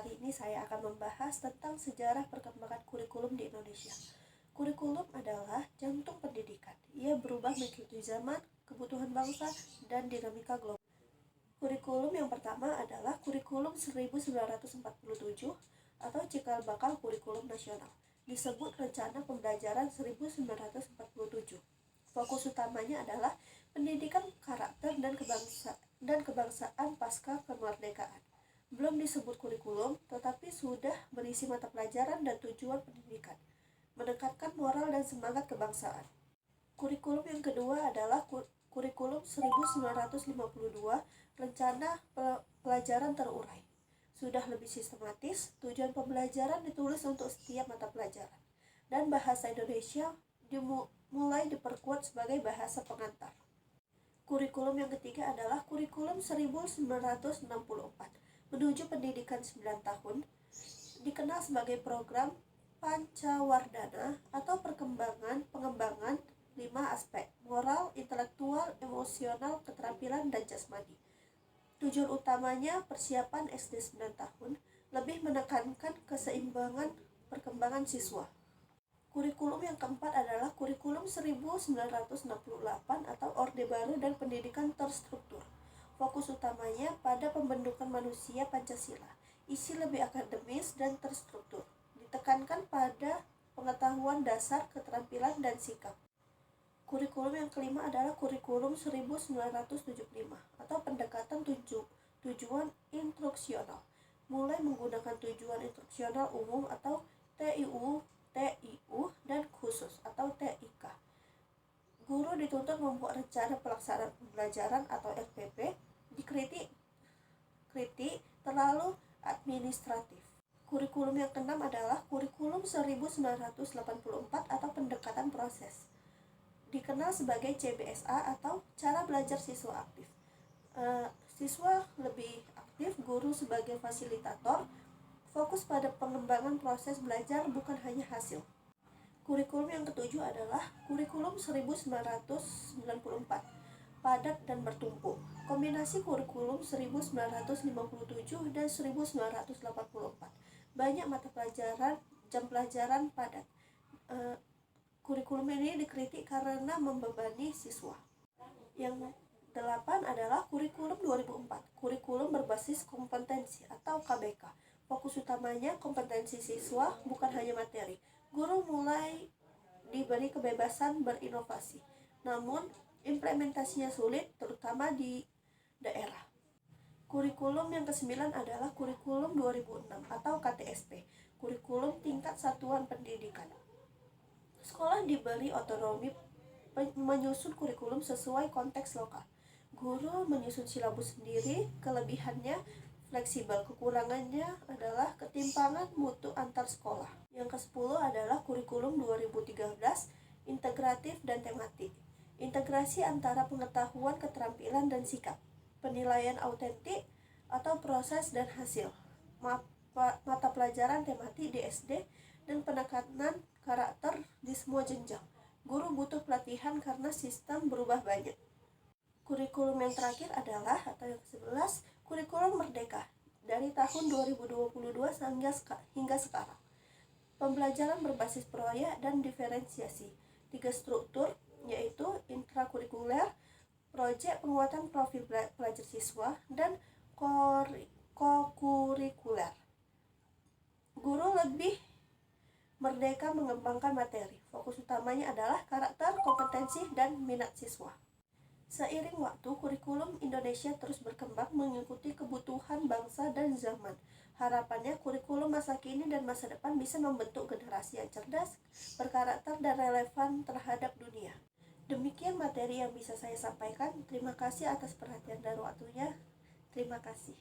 kali ini saya akan membahas tentang sejarah perkembangan kurikulum di Indonesia. Kurikulum adalah jantung pendidikan. Ia berubah mengikuti zaman, kebutuhan bangsa, dan dinamika global. Kurikulum yang pertama adalah kurikulum 1947 atau cikal bakal kurikulum nasional. Disebut rencana pembelajaran 1947. Fokus utamanya adalah pendidikan karakter dan kebangsaan pasca kemerdekaan. Belum disebut kurikulum, tetapi sudah berisi mata pelajaran dan tujuan pendidikan, menekankan moral dan semangat kebangsaan. Kurikulum yang kedua adalah kurikulum 1952, rencana pelajaran terurai. Sudah lebih sistematis, tujuan pembelajaran ditulis untuk setiap mata pelajaran, dan bahasa Indonesia mulai diperkuat sebagai bahasa pengantar. Kurikulum yang ketiga adalah kurikulum 1964, menuju pendidikan 9 tahun, dikenal sebagai program Pancawardhana atau pengembangan 5 aspek: moral, intelektual, emosional, keterampilan, dan jasmani. Tujuan utamanya persiapan SD 9 tahun, lebih menekankan keseimbangan perkembangan siswa. Kurikulum yang keempat adalah kurikulum 1968 atau Orde Baru dan Pendidikan Terstruktur. Fokus utamanya pada pembentukan manusia Pancasila. Isi lebih akademis dan terstruktur. Ditekankan pada pengetahuan dasar, keterampilan, dan sikap. Kurikulum yang kelima adalah kurikulum 1975 atau pendekatan tujuan instruksional. Mulai menggunakan tujuan instruksional umum atau TIU dan khusus atau TIK. Guru dituntut membuat rencana pelaksanaan pembelajaran atau RPP, dikritik terlalu administratif. Kurikulum yang keenam adalah kurikulum 1984 atau pendekatan proses. Dikenal sebagai CBSA atau cara belajar siswa aktif. Siswa lebih aktif, guru sebagai fasilitator, fokus pada pengembangan proses belajar bukan hanya hasil. Kurikulum yang ketujuh adalah kurikulum 1994, padat dan bertumpuk. Kombinasi kurikulum 1957 dan 1984. Banyak mata pelajaran, jam pelajaran padat. Kurikulum ini dikritik karena membebani siswa. Yang 8 adalah kurikulum 2004, kurikulum berbasis kompetensi atau KBK. Fokus utamanya kompetensi siswa, bukan hanya materi. Guru mulai diberi kebebasan berinovasi, namun implementasinya sulit, terutama di daerah. Kurikulum yang ke-9 adalah kurikulum 2006 atau KTSP, kurikulum tingkat satuan pendidikan. Sekolah diberi otonomi menyusun kurikulum sesuai konteks lokal. Guru menyusun silabus sendiri, kelebihannya fleksibel, kekurangannya adalah ketimpangan mutu antar sekolah. Yang ke-10 adalah kurikulum 2013, integratif dan tematik. Integrasi antara pengetahuan, keterampilan, dan sikap. Penilaian autentik atau proses dan hasil. Mata pelajaran tematik di SD dan penekanan karakter di semua jenjang. Guru butuh pelatihan karena sistem berubah banyak. Kurikulum yang terakhir adalah atau yang ke-11, kurikulum merdeka dari tahun 2022 hingga sekarang. Pembelajaran berbasis proyek dan diferensiasi. 3 struktur, yaitu intrakurikuler, proyek penguatan profil pelajar siswa, dan kokurikuler. Guru lebih merdeka mengembangkan materi. Fokus utamanya adalah karakter, kompetensi, dan minat siswa. Seiring waktu, kurikulum Indonesia terus berkembang mengikuti kebutuhan bangsa dan zaman. Harapannya, kurikulum masa kini dan masa depan bisa membentuk generasi yang cerdas, berkarakter, dan relevan terhadap dunia. Demikian materi yang bisa saya sampaikan. Terima kasih atas perhatian dan waktunya. Terima kasih.